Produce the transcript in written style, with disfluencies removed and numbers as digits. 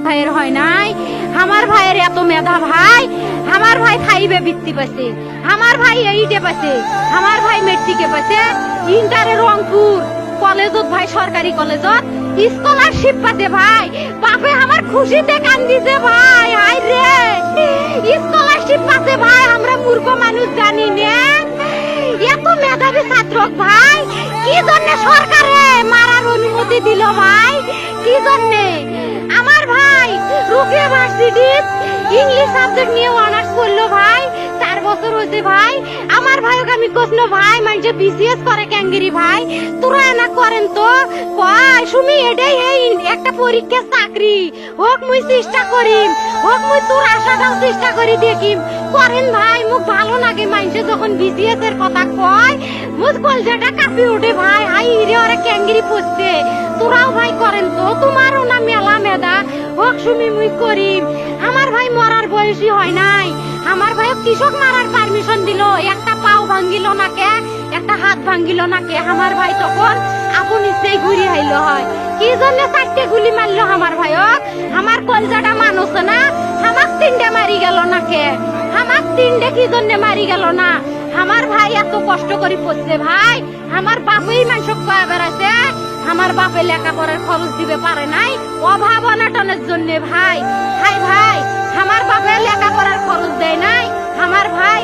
ভাইয়ের হয় নাই। আমার ভাইয়ের এত মেধা ভাই, আমার ভাই 5 বৃত্তি পাইছে, আমার ভাই 8 পাইছে, আমার ভাই মেট্রিকে পাইছে, ইন্টারে রংপুর কলেজত ভাই সরকারি কলেজত স্কলারশিপ পাতে ভাই। বাপে আমার খুশিতে কান্দিছে ভাই, হাই রে স্কলারশিপ পাতে ভাই। আমরা মূর্খ মানুষ জানি না এত মেধাবী ছাত্র ভাই কি জন্য সরকারে মারার অনুমতি দিল ভাই, কি জন্য? আমার ভাই রুকিয়া ভার্সিটি ইংলিশ সাবজেক্ট নিয়ে অনার্স করলো ভাই, 4 বছর হয়েছে ভাই। আমার ভাইকে আমি কইলো ভাই মানে বিসিএস করে ক্যাঙ্গেরি ভাই, তোরা না করেন তো কয় সুমি এটাই এই একটা পরীক্ষা চাকরি হোক মুই চেষ্টা করিম, হোক মুই তোর আশাটাও চেষ্টা করি দেখিম করেন ভাই। মুখ ভালো লাগে মানুষে যখন বিসিএস এর কথা কয়, মুখ কলজাটা কাঁপি ওঠে ভাই। হাই রে ওরা ক্যাঙ্গেরি পড়ছে, তোরাও ভাই করেন তো, তোমারও না মেলা মেধা, হোক সুমি মুই করিম। আমার ভাই মরার বয়সী হয় নাই, আমার ভাই কৃষক মারার পারমিশন দিল, একটা পাও ভাঙ্গিল না কে, একটা হাত ভাঙ্গিল না কে। আমার ভাই তখন আপন ইচ্ছেই ঘুরি আইল হয়, কি জন্য 4টে গুলি মারলো আমার ভাইক? আমার কলজাটা মানুষ না, আমার 3টে মারি গেল না কে? আমার 3টে কি জন্য মারি গেল না? আমার ভাই এত কষ্ট করে পড়ছে ভাই, আমার বাপই মানুষ কয়া বেড়াইছে, আমার বাপে লেখাপড়ার খরচ দিবে পারে নাই অভাব অনাটনের জন্য ভাই। ভাই ভাই আমার বাপে লেখাপড়ার খরচ দেয় নাই, আমার ভাই